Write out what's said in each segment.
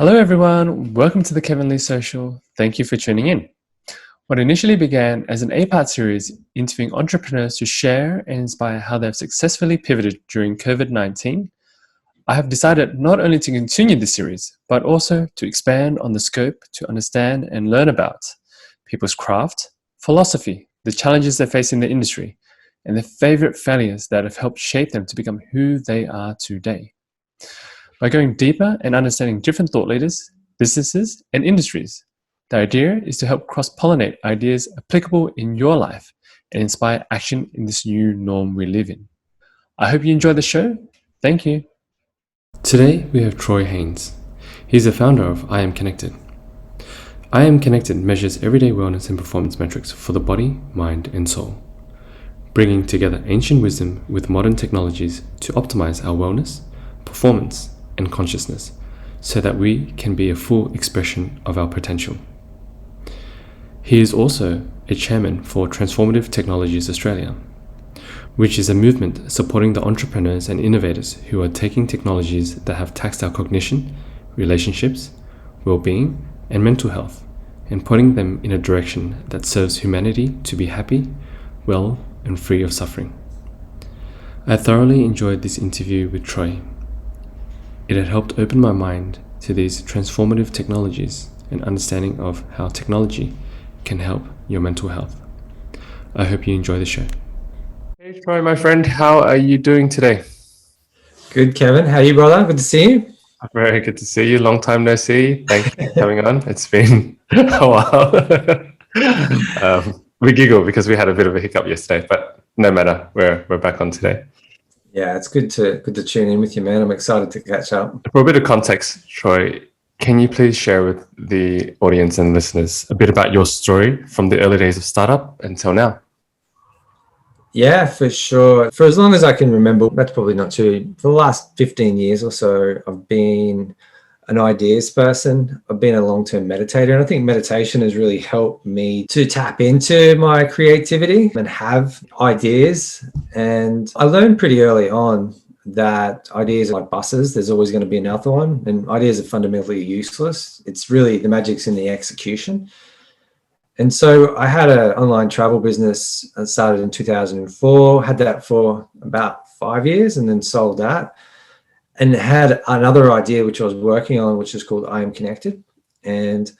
Hello, everyone. Welcome to the Kevin Lee Social. Thank you for tuning in. What initially began as an 8-part series interviewing entrepreneurs to share and inspire how they've successfully pivoted during COVID-19, I have decided not only to continue this series, but also to expand on the scope to understand and learn about people's craft, philosophy, the challenges they face in the industry, and their favorite failures that have helped shape them to become who they are today. By going deeper and understanding different thought leaders, businesses, and industries, the idea is to help cross-pollinate ideas applicable in your life and inspire action in this new norm we live in. I hope you enjoy the show. Thank you. Today we have Troy Haynes. He's the founder of I Am Connected. I Am Connected measures everyday wellness and performance metrics for the body, mind, and soul, bringing together ancient wisdom with modern technologies to optimize our wellness, performance, and consciousness so that we can be a full expression of our potential. He is also a chairman for Transformative Technologies Australia, which is a movement supporting the entrepreneurs and innovators who are taking technologies that have taxed our cognition, relationships, well-being, and mental health and putting them in a direction that serves humanity to be happy, well, and free of suffering. I thoroughly enjoyed this interview with Troy. It had helped open my mind to these transformative technologies and understanding of how technology can help your mental health. I hope you enjoy the show. Hey Troy, my friend, how are you doing today? Good, Kevin. How are you, brother? Good to see you. Very good to see you. Long time no see. Thanks for coming on. It's been a while. We giggle because we had a bit of a hiccup yesterday, but no matter. We're back on today. Yeah, it's good to tune in with you, man. I'm excited to catch up. For a bit of context, Troy, can you please share with the audience and listeners a bit about your story from the early days of startup until now? Yeah, for sure. For as long as I can remember, that's probably not true. For the last 15 years or so, I've been an ideas person. I've been a long-term meditator, and I think meditation has really helped me to tap into my creativity and have ideas. And I learned pretty early on that ideas are like buses. There's always going to be another one, and ideas are fundamentally useless. It's really the magic's in the execution. And so I had an online travel business that started in 2004, had that for about 5 years and then sold that. And had another idea which I was working on, which is called I Am Connected, and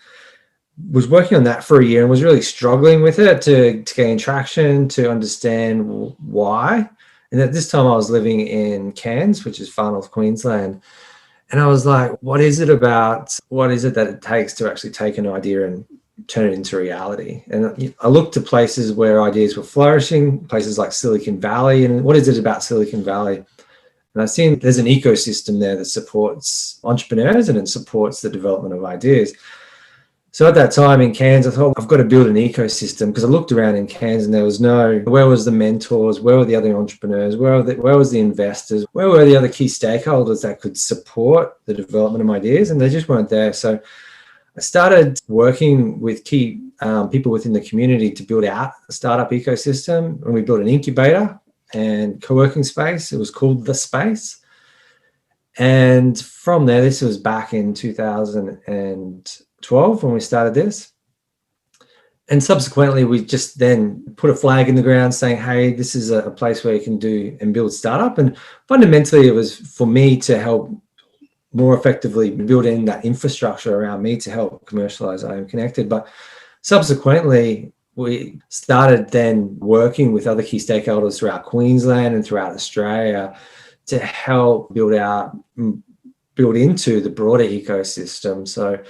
was working on that for a year and was really struggling with it to gain traction, to understand why. And at this time I was living in Cairns, which is far north Queensland. And I was like, what is it that it takes to actually take an idea and turn it into reality? And I looked to places where ideas were flourishing, places like Silicon Valley. And what is it about Silicon Valley? And I've seen there's an ecosystem there that supports entrepreneurs and it supports the development of ideas. So at that time in Cairns, I thought I've got to build an ecosystem, because I looked around in Cairns and there was where was the mentors, where were the other entrepreneurs, where was the investors, where were the other key stakeholders that could support the development of ideas, and they just weren't there. So I started working with key people within the community to build out a startup ecosystem, and we built an incubator and co-working space. It was called The Space. And from there, this was back in 2012 when we started this. And subsequently, we just then put a flag in the ground saying, hey, this is a place where you can do and build startup. And fundamentally, it was for me to help more effectively build in that infrastructure around me to help commercialize I Am Connected. But subsequently, we started then working with other key stakeholders throughout Queensland and throughout Australia to help build into the broader ecosystem. So it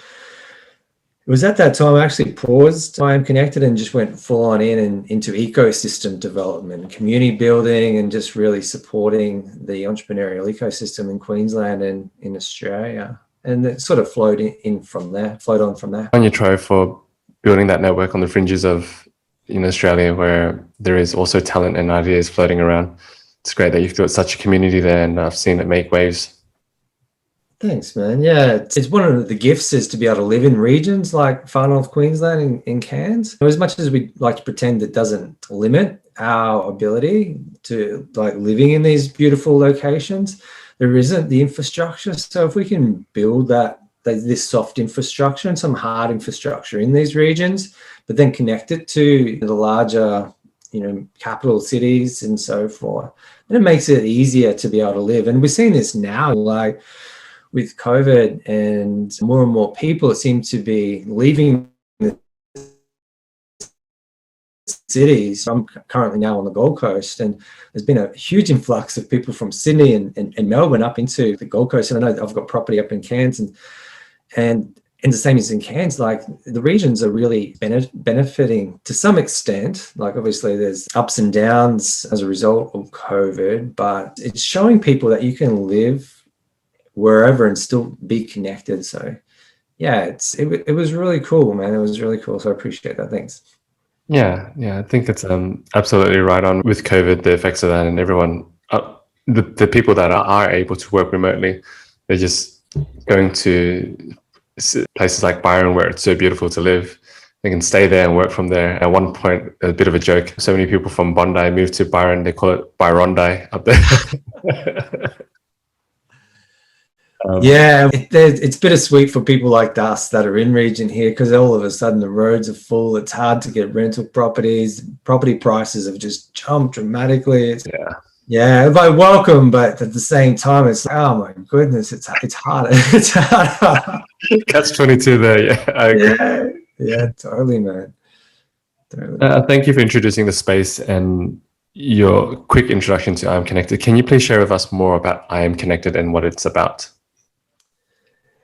was at that time I actually paused I Am Connected and just went full on into ecosystem development, community building, and just really supporting the entrepreneurial ecosystem in Queensland and in Australia. And it sort of flowed on from there. On your Troy, for building that network on the fringes of Australia, where there is also talent and ideas floating around. It's great that you've got such a community there, and I've seen it make waves. Thanks, man. Yeah, it's one of the gifts is to be able to live in regions like far north Queensland in Cairns. As much as we like to pretend it doesn't limit our ability to like living in these beautiful locations, there isn't the infrastructure. So if we can build that this soft infrastructure and some hard infrastructure in these regions, but then connect it to the larger, capital cities and so forth. And it makes it easier to be able to live. And we're seeing this now, like with COVID, and more people seem to be leaving the cities. I'm currently now on the Gold Coast, and there's been a huge influx of people from Sydney and Melbourne up into the Gold Coast. And I know I've got property up in Cairns, and the same as in Cairns, like the regions are really benefiting to some extent. Like obviously there's ups and downs as a result of COVID, but it's showing people that you can live wherever and still be connected. So yeah, it was really cool, man. It was really cool. So I appreciate that. Thanks. Yeah, I think it's absolutely right on with COVID, the effects of that, and everyone, the people that are able to work remotely, they're just going to places like Byron where it's so beautiful to live. They can stay there and work from there. At one point, a bit of a joke, so many people from Bondi moved to Byron, they call it Byrondi up there. Yeah, it's bittersweet for people like us that are in region here, because all of a sudden the roads are full. It's hard to get rental properties. Property prices have just jumped dramatically. Yeah, like welcome, but at the same time, it's like, oh my goodness, it's harder. It's harder. Catch-22 there, yeah. I agree. Yeah, totally, man. Totally. Thank you for introducing the space and your quick introduction to I Am Connected. Can you please share with us more about I Am Connected and what it's about?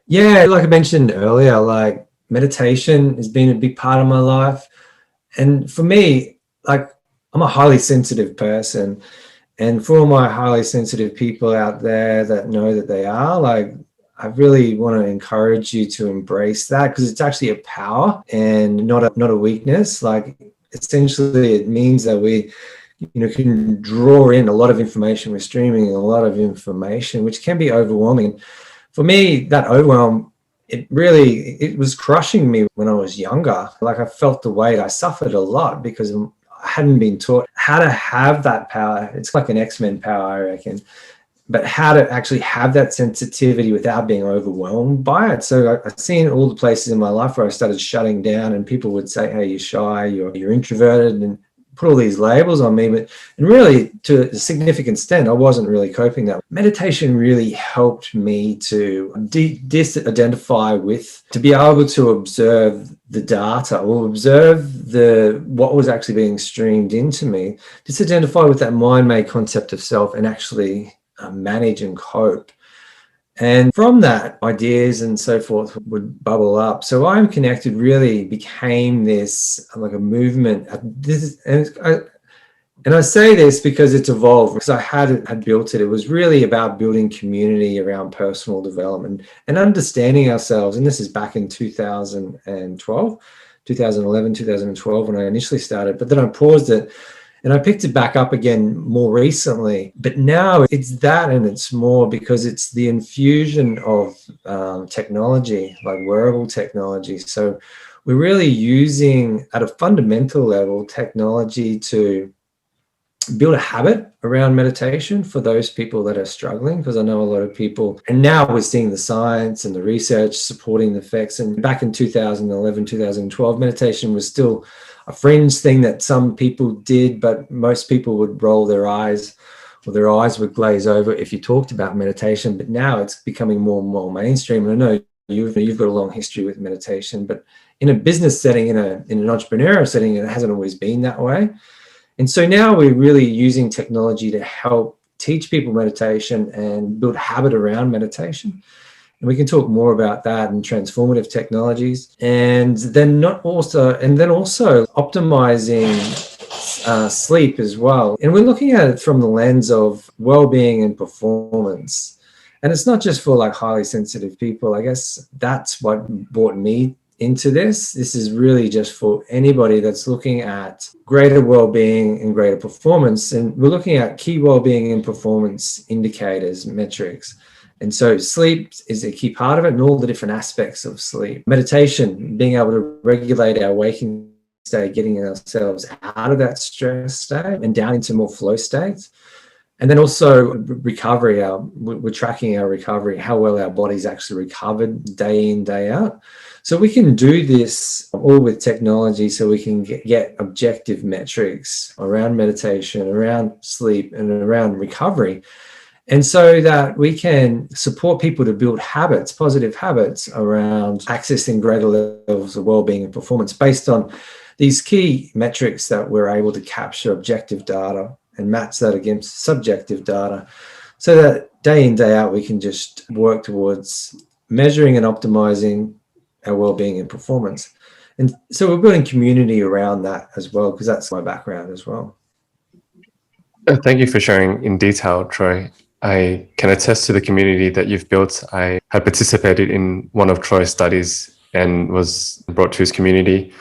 Yeah, like I mentioned earlier, like meditation has been a big part of my life. And for me, like I'm a highly sensitive person. And for all my highly sensitive people out there that know that they are, like, I really want to encourage you to embrace that, because it's actually a power and not a weakness. Like essentially it means that we can draw in a lot of information. We're streaming a lot of information, which can be overwhelming. For me, that overwhelm, it was crushing me when I was younger. Like I felt the weight. I suffered a lot because I hadn't been taught how to have that power. It's like an X-Men power, I reckon, but how to actually have that sensitivity without being overwhelmed by it. So I've seen all the places in my life where I started shutting down, and people would say, hey, you're shy, you're introverted, and put all these labels on me. And really, to a significant extent, I wasn't really coping that. Meditation really helped me to identify with, to be able to observe the data or observe what was actually being streamed into me, disidentify with that mind-made concept of self, and actually manage and cope. And from that, ideas and so forth would bubble up. So I Am Connected really became this, like a movement. And I say this because it's evolved, because I had built it. It was really about building community around personal development and understanding ourselves. And this is back in 2011, 2012, when I initially started. But then I paused it, and I picked it back up again more recently. But now it's that, and it's more because it's the infusion of technology, like wearable technology. So we're really using, at a fundamental level, technology to build a habit around meditation for those people that are struggling, because I know a lot of people, and now we're seeing the science and the research supporting the effects. And back in 2011, 2012, meditation was still a fringe thing that some people did, but most people would roll their eyes, or their eyes would glaze over if you talked about meditation. But now it's becoming more and more mainstream. And I know you've got a long history with meditation, but in a business setting, in an entrepreneurial setting, it hasn't always been that way. And so now we're really using technology to help teach people meditation and build habit around meditation. And we can talk more about that and transformative technologies. And then also optimizing sleep as well. And we're looking at it from the lens of well-being and performance. And it's not just for like highly sensitive people. I guess that's what brought me into this. This is really just for anybody that's looking at greater well-being and greater performance. And we're looking at key well-being and performance indicators, metrics. And so sleep is a key part of it, and all the different aspects of sleep. Meditation, being able to regulate our waking state, getting ourselves out of that stress state and down into more flow states. And then also recovery, we're tracking our recovery, how well our body's actually recovered day in, day out. So we can do this all with technology, so we can get objective metrics around meditation, around sleep, and around recovery. And so that we can support people to build habits, positive habits around accessing greater levels of well-being and performance based on these key metrics that we're able to capture objective data and match that against subjective data, so that day in, day out, we can just work towards measuring and optimizing our well-being and performance. And so we're building community around that as well, because that's my background as well. Thank you for sharing in detail, Troy. I can attest to the community that you've built. I had participated in one of Troy's studies and was brought to his community.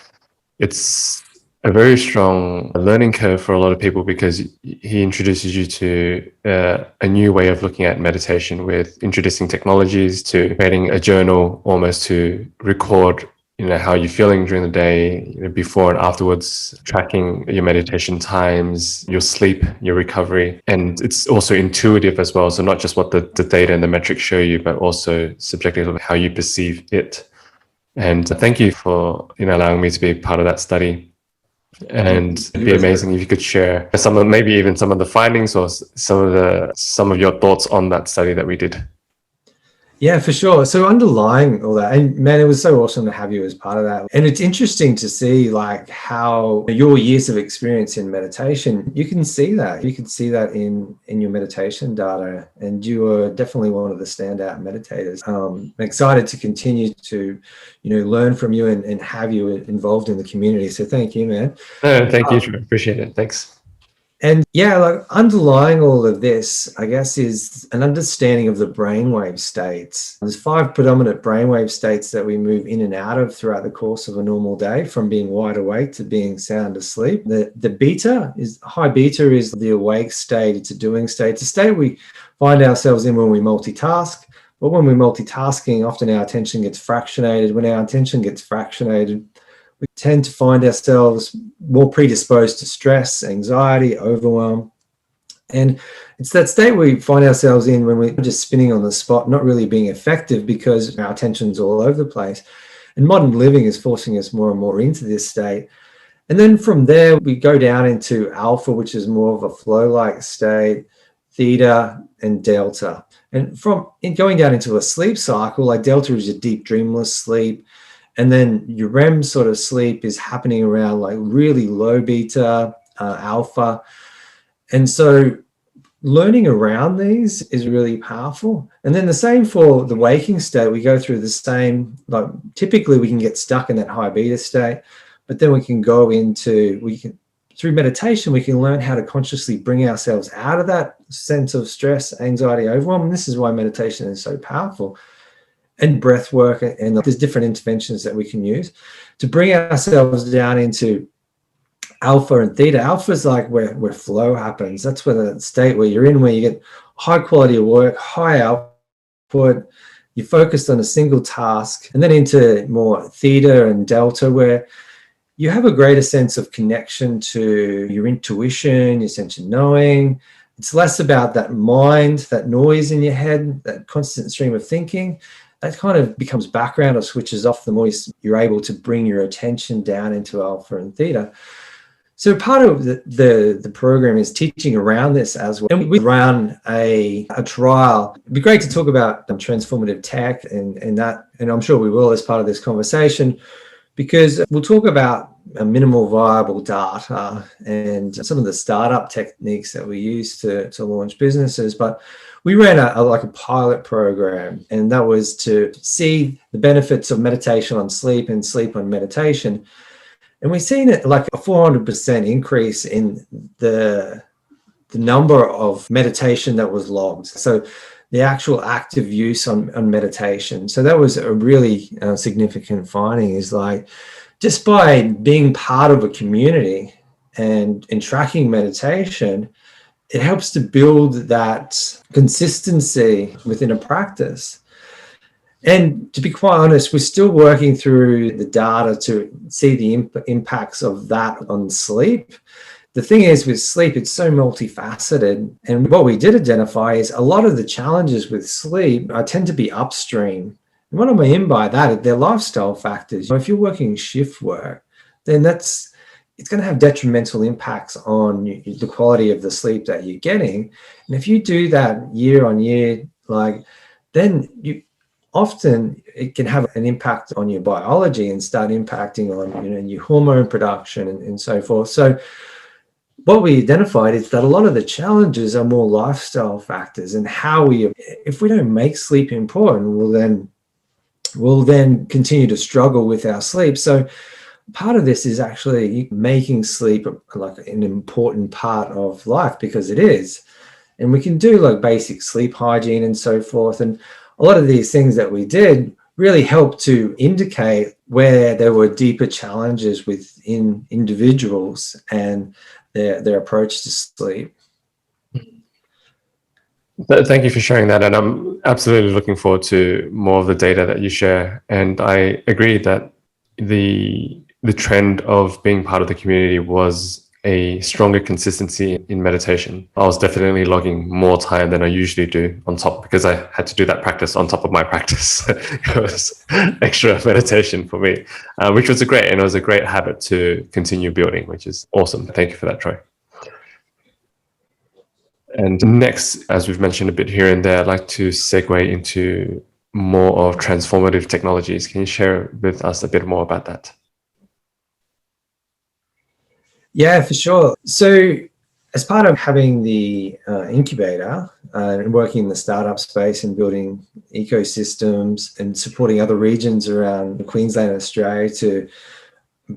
It's a very strong learning curve for a lot of people, because he introduces you to a new way of looking at meditation, with introducing technologies, to creating a journal almost to record how you're feeling during the day, before and afterwards, tracking your meditation times, your sleep, your recovery. And it's also intuitive as well. So not just what the data and the metrics show you, but also subjectively how you perceive it. And thank you for allowing me to be part of that study. And it'd be amazing if you could share maybe even some of the findings, or some of your thoughts on that study that we did. Yeah, for sure. So underlying all that, and man, it was so awesome to have you as part of that. And it's interesting to see like how your years of experience in meditation, you can see that in your meditation data, and you are definitely one of the standout meditators. I'm excited to continue to, learn from you and have you involved in the community. So thank you, man. Thank you, Troy. Appreciate it. Thanks. And yeah, like underlying all of this, I guess, is an understanding of the brainwave states. There's 5 predominant brainwave states that we move in and out of throughout the course of a normal day, from being wide awake to being sound asleep. The high beta is the awake state. It's a doing state. It's a state we find ourselves in when we multitask. But when we're multitasking, often our attention gets fractionated. When our attention gets fractionated, we tend to find ourselves more predisposed to stress, anxiety, overwhelm. And it's that state we find ourselves in when we're just spinning on the spot, not really being effective because our attention's all over the place. And modern living is forcing us more and more into this state. And then from there, we go down into alpha, which is more of a flow-like state, theta, and delta. And going down into a sleep cycle, like delta is your deep dreamless sleep. And then your REM sort of sleep is happening around like really low beta, alpha. And so learning around these is really powerful. And then the same for the waking state. We go through the same, like typically we can get stuck in that high beta state, but then we can go through meditation, we can learn how to consciously bring ourselves out of that sense of stress, anxiety, overwhelm. And this is why meditation is so powerful. And breath work, and there's different interventions that we can use to bring ourselves down into alpha and theta. Alpha is like where flow happens. That's where the state where you're in, where you get high quality of work, high output, you're focused on a single task. And then into more theta and delta, where you have a greater sense of connection to your intuition, your sense of knowing. It's less about that mind, that noise in your head, that constant stream of thinking. That kind of becomes background or switches off the more you're able to bring your attention down into alpha and theta. So part of the program is teaching around this as well. And we run a trial. It'd be great to talk about transformative tech and that, and I'm sure we will as part of this conversation, because we'll talk about minimal viable data and some of the startup techniques that we use to launch businesses. But we ran a pilot program, and that was to see the benefits of meditation on sleep and sleep on meditation. And we've seen it like a 400% increase in the number of meditation that was logged. So the actual active use on meditation. So that was a really significant finding, is like just by being part of a community and tracking meditation, it helps to build that consistency within a practice. And to be quite honest, we're still working through the data to see the impacts of that on sleep. The thing is with sleep, it's so multifaceted. And what we did identify is a lot of the challenges with sleep tend to be upstream. And what I mean by that, they're lifestyle factors. If you're working shift work, then it's going to have detrimental impacts on the quality of the sleep that you're getting. And if you do that year on year, then often it can have an impact on your biology and start impacting on your hormone production and so forth. So what we identified is that a lot of the challenges are more lifestyle factors, and if we don't make sleep important, we'll then continue to struggle with our sleep. So part of this is actually making sleep like an important part of life, because it is. And we can do like basic sleep hygiene and so forth. And a lot of these things that we did really helped to indicate where there were deeper challenges within individuals and their approach to sleep. Thank you for sharing that. And I'm absolutely looking forward to more of the data that you share. And I agree that the trend of being part of the community was a stronger consistency in meditation. I was definitely logging more time than I usually do on top, because I had to do that practice on top of my practice. It was extra meditation for me, which was it was a great habit to continue building, which is awesome. Thank you for that, Troy. And next, as we've mentioned a bit here and there, I'd like to segue into more of transformative technologies. Can you share with us a bit more about that? Yeah, for sure. So as part of having the incubator and working in the startup space and building ecosystems and supporting other regions around Queensland and Australia to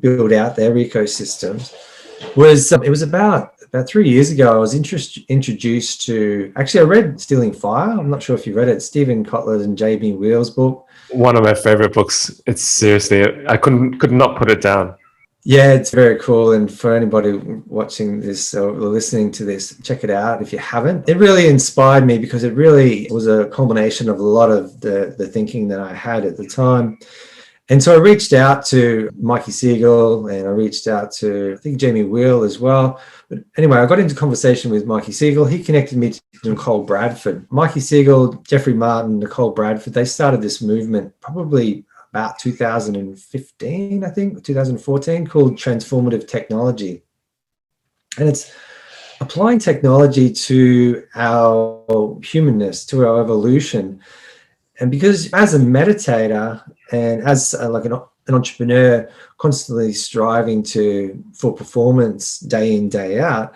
build out their ecosystems, it was about 3 years ago, I was introduced to, actually I read Stealing Fire. I'm not sure if you read it, Stephen Kotler and Jamie Wheal's book. One of my favorite books. It's seriously, I could not put it down. Yeah, it's very cool. And for anybody watching this or listening to this, check it out if you haven't. It really inspired me because it really was a culmination of a lot of the thinking that I had at the time. And so I reached out to Mikey Siegel and I reached out to, I think, Jamie Wheal as well. But anyway, I got into conversation with Mikey Siegel. He connected me to Nicole Bradford. Mikey Siegel, Jeffrey Martin, Nicole Bradford, they started this movement probably about 2015, I think, 2014, called Transformative Technology. And it's applying technology to our humanness, to our evolution. And because as a meditator and as like an entrepreneur constantly striving for performance day in, day out,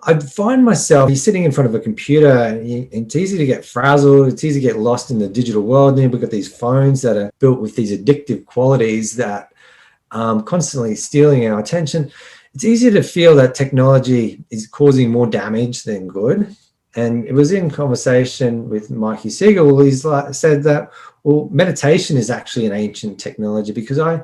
I find myself sitting in front of a computer and it's easy to get frazzled. It's easy to get lost in the digital world. And we've got these phones that are built with these addictive qualities that constantly stealing our attention. It's easy to feel that technology is causing more damage than good. And it was in conversation with Mikey Siegel. He's said that, well, meditation is actually an ancient technology, because I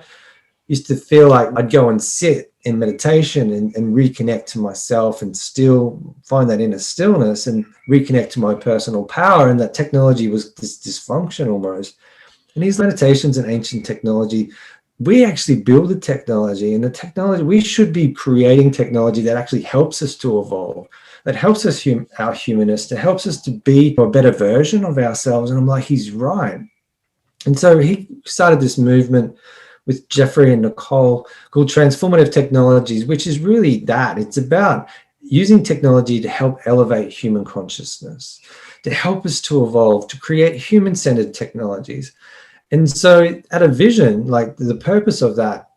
used to feel like I'd go and sit in meditation and reconnect to myself and still find that inner stillness and reconnect to my personal power. And that technology was this dysfunction almost. And these meditations and ancient technology, we actually build the technology, and the technology, we should be creating technology that actually helps us to evolve, that helps us, our humanness, that helps us to be a better version of ourselves. And I'm like, he's right. And so he started this movement with Jeffrey and Nicole called Transformative Technologies, which is really that. It's about using technology to help elevate human consciousness, to help us to evolve, to create human-centered technologies. And so at a vision, like the purpose of that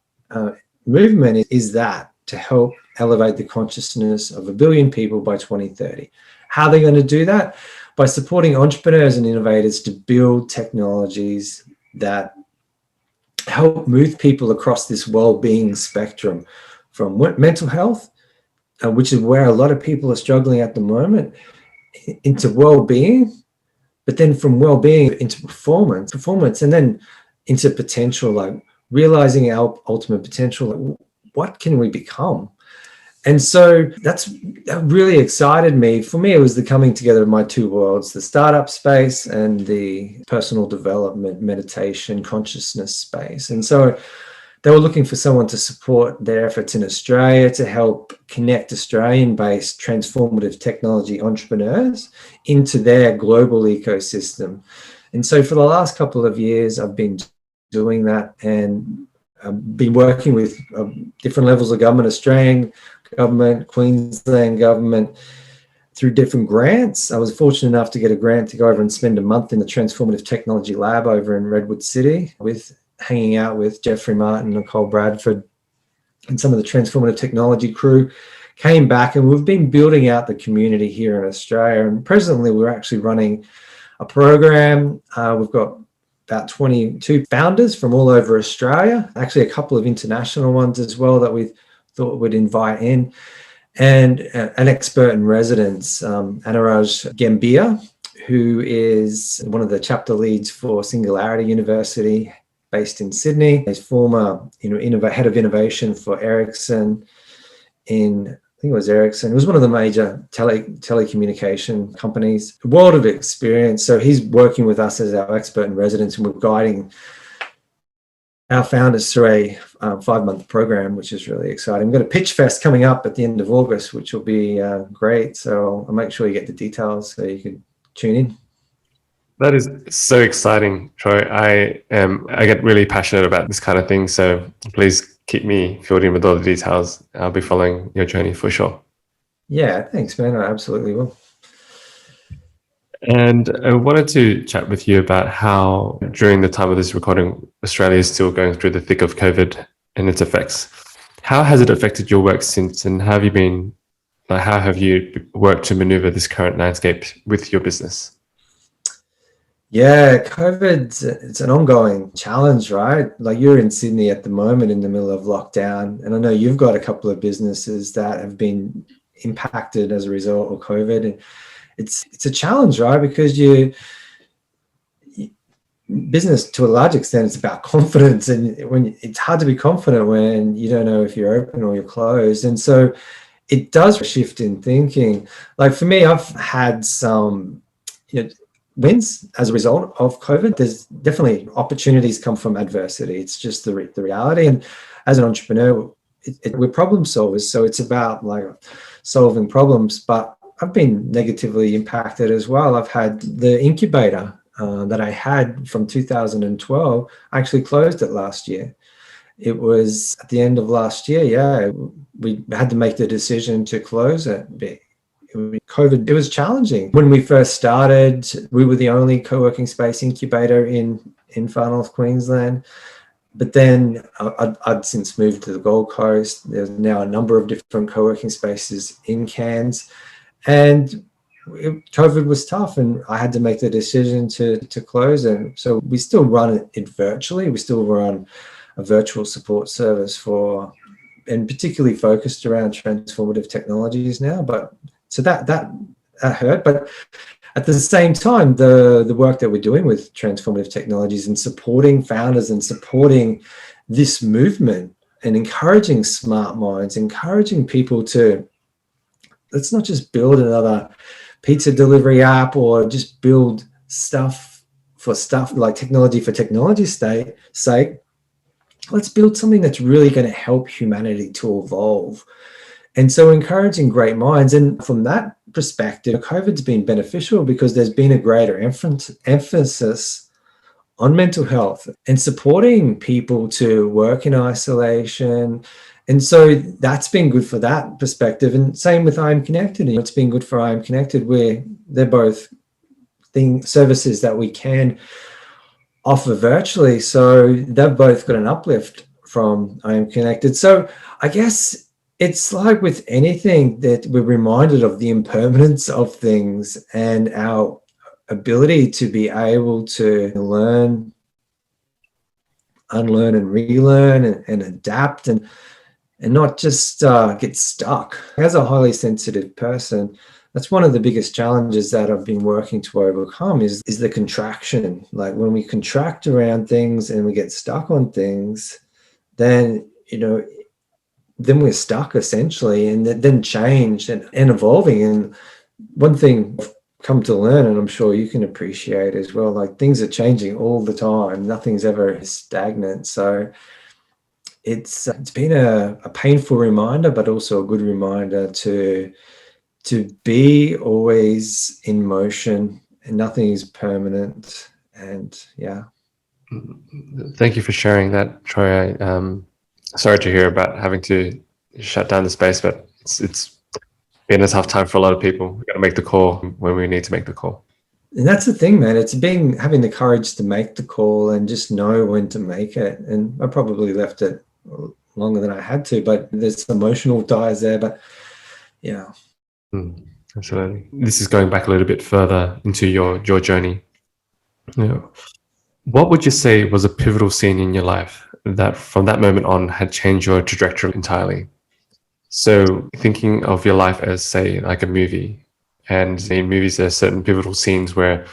movement is that, to help elevate the consciousness of 1 billion people by 2030. How are they going to do that? By supporting entrepreneurs and innovators to build technologies that help move people across this well-being spectrum, from mental health, which is where a lot of people are struggling at the moment, into well-being, but then from well-being into performance, and then into potential, like realizing our ultimate potential. Like, what can we become? And so that really excited me. For me, it was the coming together of my two worlds, the startup space and the personal development, meditation, consciousness space. And so They were looking for someone to support their efforts in Australia to help connect Australian-based transformative technology entrepreneurs into their global ecosystem. And so for the last couple of years, I've been doing that, and I've been working with different levels of government, Australian government, Queensland government, through different grants. I was fortunate enough to get a grant to go over and spend a month in the Transformative Technology Lab over in Redwood City, hanging out with Jeffrey Martin, Nicole Bradford, and some of the Transformative Technology crew. Came back, and we've been building out the community here in Australia. And presently, we're actually running a program. We've got about 22 founders from all over Australia, actually a couple of international ones as well that we thought we'd invite in, and an expert in residence, Anuraj Gambhir, who is one of the chapter leads for Singularity University based in Sydney. He's former head of innovation for Ericsson I think it was Ericsson. It was one of the major telecommunication companies. A world of experience. So he's working with us as our expert in residence, and we're guiding our founders through a 5-month program, which is really exciting. We've got a pitch fest coming up at the end of August, which will be great. So I'll make sure you get the details so you can tune in. That is so exciting, Troy. I get really passionate about this kind of thing. So please keep me filled in with all the details. I'll be following your journey for sure. Yeah, thanks, man. I absolutely will. And I wanted to chat with you about how, during the time of this recording, Australia is still going through the thick of COVID and its effects. How has it affected your work since, and how have you worked to maneuver this current landscape with your business? Yeah, COVID, it's an ongoing challenge, right? Like, you're in Sydney at the moment in the middle of lockdown, and I know you've got a couple of businesses that have been impacted as a result of COVID. And it's a challenge, right? Because business, to a large extent, it's about confidence, and when it's hard to be confident when you don't know if you're open or you're closed. And so it does shift in thinking. Like, for me, I've had some wins as a result of COVID. There's definitely opportunities come from adversity. It's just the reality. And as an entrepreneur, we're problem solvers, so it's about like solving problems. But I've been negatively impacted as well. I've had the incubator that I had from 2012. I actually closed it last year. It was at the end of last year. Yeah, we had to make the decision to close it. COVID, it was challenging. When we first started, we were the only co-working space incubator in Far North Queensland. But then I'd since moved to the Gold Coast. There's now a number of different co-working spaces in Cairns. And COVID was tough, and I had to make the decision to close it. So we still run it virtually. We still run a virtual support service and particularly focused around transformative technologies now. But so that hurt. But at the same time, the work that we're doing with transformative technologies and supporting founders and supporting this movement and encouraging smart minds, encouraging people to, let's not just build another pizza delivery app or just build stuff like technology for technology's sake. Let's build something that's really going to help humanity to evolve. And so encouraging great minds. And from that perspective, COVID's been beneficial because there's been a greater emphasis on mental health and supporting people to work in isolation. And so that's been good for that perspective. And same with I Am Connected. It's been good for I Am Connected, where they're both services that we can offer virtually. So they've both got an uplift from I Am Connected. So I guess it's like with anything that we're reminded of the impermanence of things and our ability to be able to learn, unlearn and relearn and adapt and not just get stuck. As a highly sensitive person, that's one of the biggest challenges that I've been working to overcome is the contraction. Like, when we contract around things and we get stuck on things, then we're stuck essentially, and then change and evolving. And one thing I've come to learn, and I'm sure you can appreciate as well, like, things are changing all the time. Nothing's ever stagnant. So it's been a painful reminder, but also a good reminder to be always in motion, and nothing is permanent. And yeah. Thank you for sharing that, Troy. Sorry to hear about having to shut down the space, but it's been a tough time for a lot of people. We got to make the call when we need to make the call. And that's the thing, man. It's being having the courage to make the call and just know when to make it. And I probably left it longer than I had to, but there's emotional ties there. But yeah. Absolutely. This is going back a little bit further into your journey. Yeah. What would you say was a pivotal scene in your life that from that moment on had changed your trajectory entirely? So thinking of your life as, say, like a movie, and in movies there are certain pivotal scenes where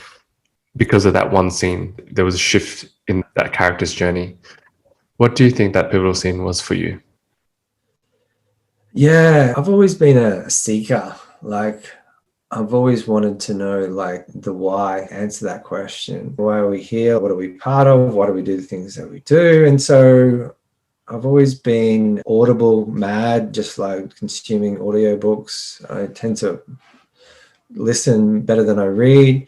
because of that one scene, there was a shift in that character's journey. What do you think that pivotal scene was for you? Yeah, I've always been a seeker. Like, I've always wanted to know, like, the why, answer that question. Why are we here? What are we part of? Why do we do the things that we do? And so I've always been audible mad, just like consuming audiobooks. I tend to listen better than I read,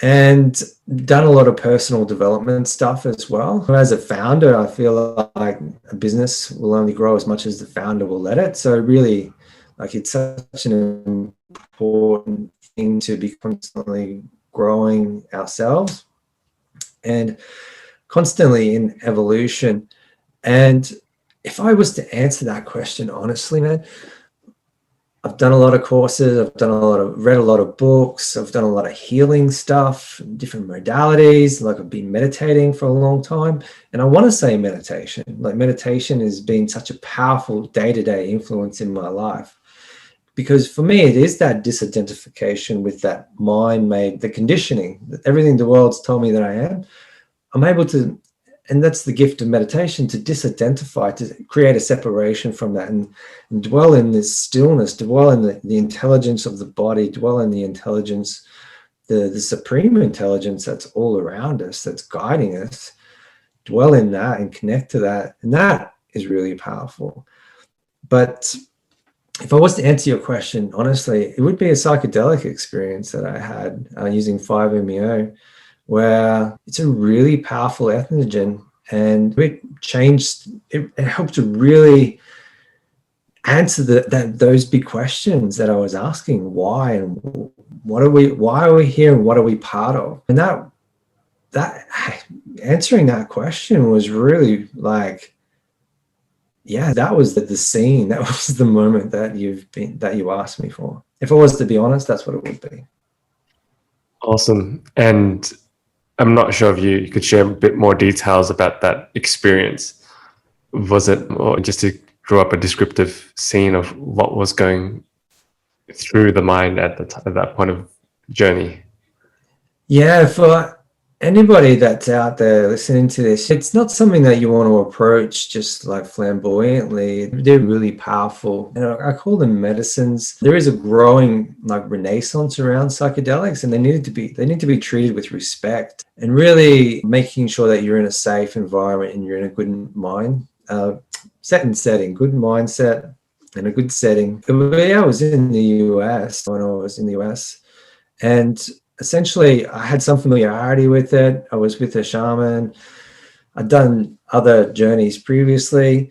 and done a lot of personal development stuff as well. As a founder, I feel like a business will only grow as much as the founder will let it. So really, like, it's such an important thing to be constantly growing ourselves and constantly in evolution. And if I was to answer that question honestly, man, I've done a lot of courses, read a lot of books, I've done a lot of healing stuff, different modalities, like I've been meditating for a long time. And I want to say meditation, like meditation has been such a powerful day-to-day influence in my life. Because for me, it is that disidentification with that mind-made, the conditioning, everything the world's told me that I am. I'm able to, and that's the gift of meditation, to disidentify, to create a separation from that and dwell in this stillness, dwell in the intelligence of the body, dwell in the intelligence, the supreme intelligence that's all around us, that's guiding us, dwell in that and connect to that. And that is really powerful. But if I was to answer your question, honestly, it would be a psychedelic experience that I had using 5-MeO, where it's a really powerful entheogen, and it helped to really answer those big questions that I was asking. Why, and why are we here, and what are we part of? And that answering that question was really like, yeah, that was the scene. That was the moment that you asked me for. If I was to be honest, that's what it would be. Awesome. And I'm not sure if you could share a bit more details about that experience. Was it, or just to draw up a descriptive scene of what was going through the mind at that point of journey? Yeah, for anybody that's out there listening to this, it's not something that you want to approach just like flamboyantly. They're really powerful, and I call them medicines. There is a growing like renaissance around psychedelics, and they need to be treated with respect, and really making sure that you're in a safe environment and you're in a good mind setting, good mindset and a good setting. I was in the US when I was in the US, and essentially I had some familiarity with it. I was with a shaman. I'd done other journeys previously,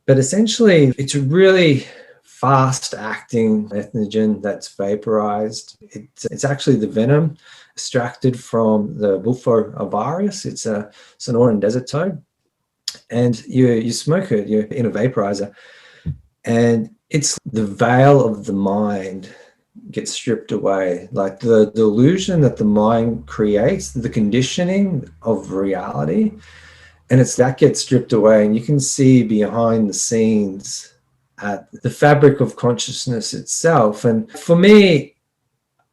but essentially it's a really fast acting entheogen that's vaporized. It's actually the venom extracted from the Bufo alvarius. It's a Sonoran desert toad, and you smoke it, you're in a vaporizer, and it's the veil of the mind gets stripped away, like the delusion that the mind creates, the conditioning of reality, and it's that gets stripped away, and you can see behind the scenes at the fabric of consciousness itself. And for me,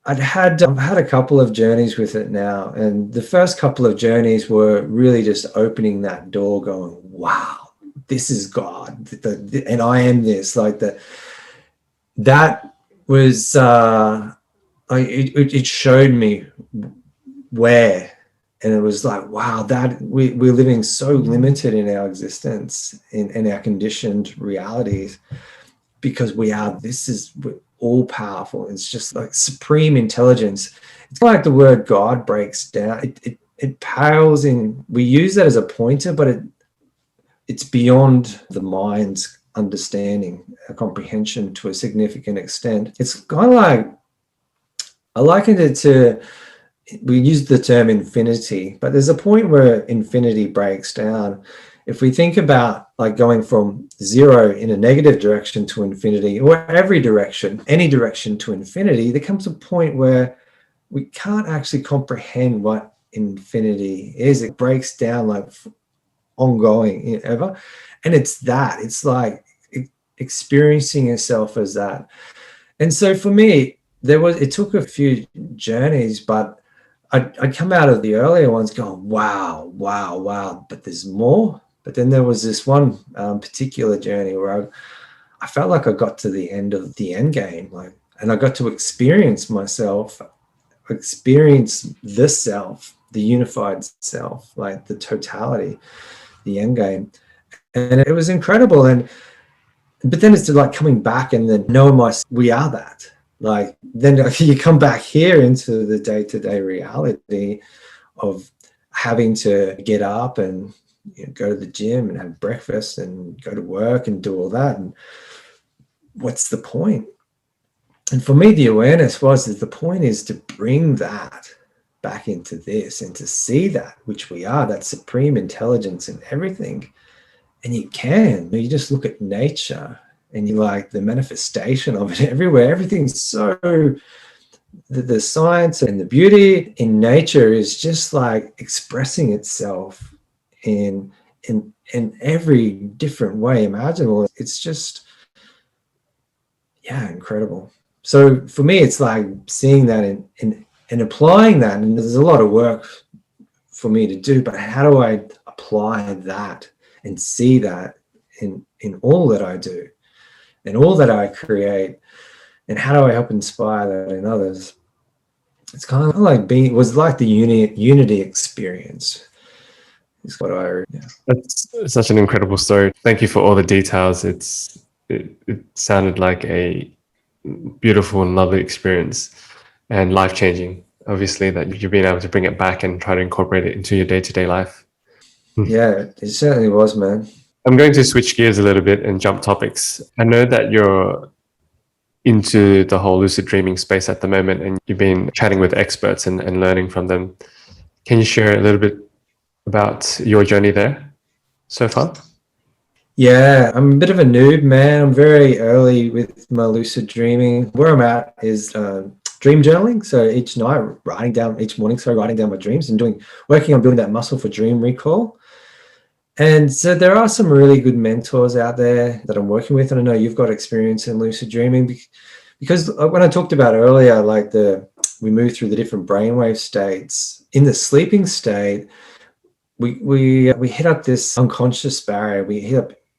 I've had a couple of journeys with it now, and the first couple of journeys were really just opening that door, going, wow, this is God, and I am this. Like that was it showed me where And it was like, wow, that we're living so limited in our existence, in our conditioned realities, because we're all powerful. It's just like supreme intelligence. It's like the word God breaks down. It pales in, we use that as a pointer, but it's beyond the mind's understanding, comprehension to a significant extent. It's kind of like, I likened it to, we use the term infinity, but there's a point where infinity breaks down. If we think about like going from zero in a negative direction to infinity, or every direction, any direction to infinity, there comes a point where we can't actually comprehend what infinity is. It breaks down like ongoing ever. And it's like experiencing yourself as that. And so for me, it took a few journeys, but I'd come out of the earlier ones going, wow, wow, wow, but there's more. But then there was this one particular journey where I felt like I got to the end of the end game, like, and I got to experience myself, experience the self, the unified self, like the totality, the end game. And it was incredible. But then it's like coming back and then knowing we are that. Like, then you come back here into the day-to-day reality of having to get up and go to the gym and have breakfast and go to work and do all that. And what's the point? And for me, the awareness was that the point is to bring that back into this and to see that, which we are, that supreme intelligence in everything. And you just look at nature and you like the manifestation of it everywhere. Everything's so, the science and the beauty in nature is just like expressing itself in every different way imaginable. It's just, yeah, incredible. So for me, it's like seeing that and applying that. And there's a lot of work for me to do, but how do I apply that and see that in all that I do and all that I create, and how do I help inspire that in others? It's kind of like was like the unity experience. It's what That's such an incredible story. Thank you for all the details. It sounded like a beautiful and lovely experience and life-changing, obviously, that you've been able to bring it back and try to incorporate it into your day-to-day life. Yeah, it certainly was, man. I'm going to switch gears a little bit and jump topics. I know that you're into the whole lucid dreaming space at the moment, and you've been chatting with experts and learning from them. Can you share a little bit about your journey there so far? Yeah, I'm a bit of a noob, man. I'm very early with my lucid dreaming. Where I'm at is dream journaling. So each morning, writing down my dreams and working on building that muscle for dream recall. And so there are some really good mentors out there that I'm working with. And I know you've got experience in lucid dreaming, because when I talked about earlier, like we move through the different brainwave states. In the sleeping state, we hit up this unconscious barrier.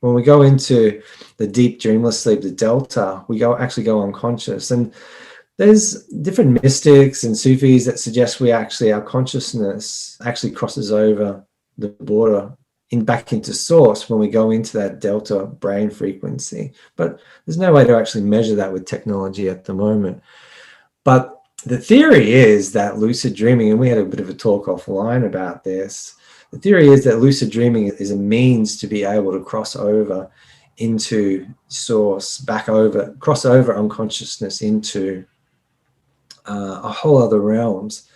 When we go into the deep dreamless sleep, the delta, we actually go unconscious. And there's different mystics and Sufis that suggest our consciousness actually crosses over the border back into source when we go into that delta brain frequency. But there's no way to actually measure that with technology at the moment. But the theory is that lucid dreaming, and we had a bit of a talk offline about this, the theory is that lucid dreaming is a means to be able to cross over into source, cross over unconsciousness into a whole other realms.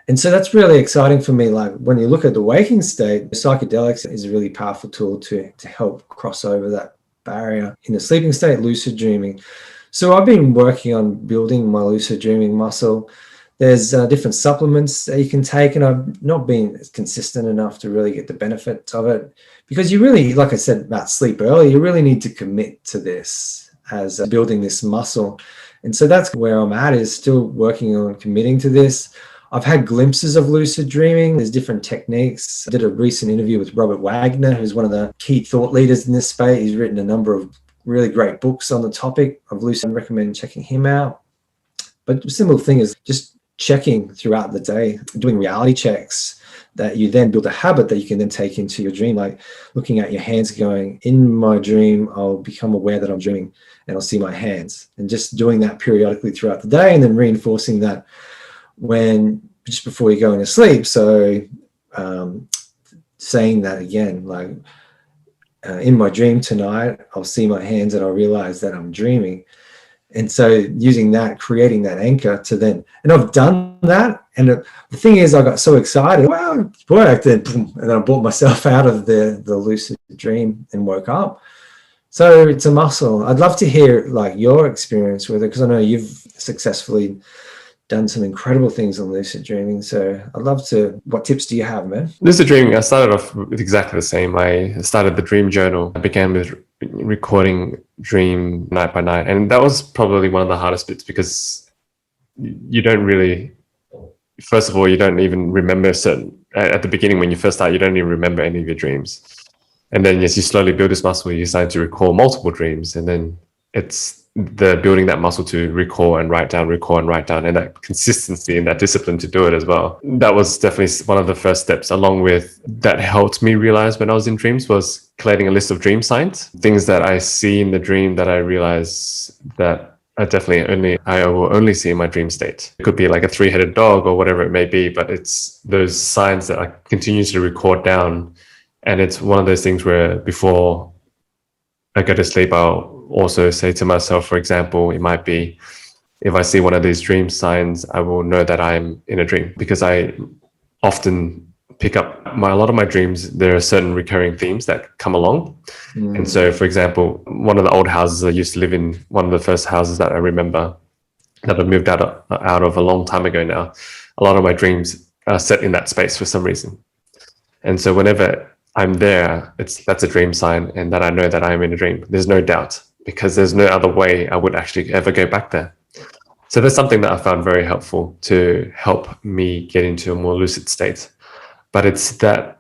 And so that's really exciting for me. Like when you look at the waking state, psychedelics is a really powerful tool to help cross over that barrier. In the sleeping state, lucid dreaming. So I've been working on building my lucid dreaming muscle. There's different supplements that you can take, and I've not been consistent enough to really get the benefits of it, because you really, like I said about sleep earlier, you really need to commit to this as building this muscle. And so that's where I'm at, is still working on committing to this. I've had glimpses of lucid dreaming. There's different techniques. I did a recent interview with Robert Wagner, who's one of the key thought leaders in this space. He's written a number of really great books on the topic of lucid. I recommend checking him out. But the simple thing is just checking throughout the day, doing reality checks, that you then build a habit that you can then take into your dream, like looking at your hands going, in my dream, I'll become aware that I'm dreaming and I'll see my hands, and just doing that periodically throughout the day, and then reinforcing that when just before you go into sleep. So saying that again, like in my dream tonight, I'll see my hands and I'll realize that I'm dreaming. And so using that, creating that anchor to then, and I've done that. And the thing is, I got so excited, wow, it worked. And then I brought myself out of the lucid dream and woke up. So it's a muscle. I'd love to hear like your experience with it, because I know you've successfully done some incredible things on lucid dreaming. So I'd love to, what tips do you have, man? Lucid dreaming, I started off with exactly the same. I started the dream journal. I began with recording dream night by night. And that was probably one of the hardest bits, because you don't really, first of all, you don't even remember at the beginning when you first start, you don't even remember any of your dreams. And then as you slowly build this muscle, you start to recall multiple dreams. And then it's the building that muscle to recall and write down, and that consistency and that discipline to do it as well. That was definitely one of the first steps, along with that helped me realize when I was in dreams, was collating a list of dream signs, things that I see in the dream that I realize that I will only see in my dream state. It could be like a 3-headed dog or whatever it may be, but it's those signs that I continue to record down. And it's one of those things where before I go to sleep, I'll also say to myself, for example, it might be, if I see one of these dream signs, I will know that I'm in a dream, because I often pick up a lot of my dreams. There are certain recurring themes that come along. And so, for example, one of the old houses I used to live in, one of the first houses that I remember that I moved out of a long time ago now, a lot of my dreams are set in that space for some reason. And so whenever I'm there, that's a dream sign, and that I know that I'm in a dream. There's no doubt, because there's no other way I would actually ever go back there. So that's something that I found very helpful to help me get into a more lucid state. But it's definitely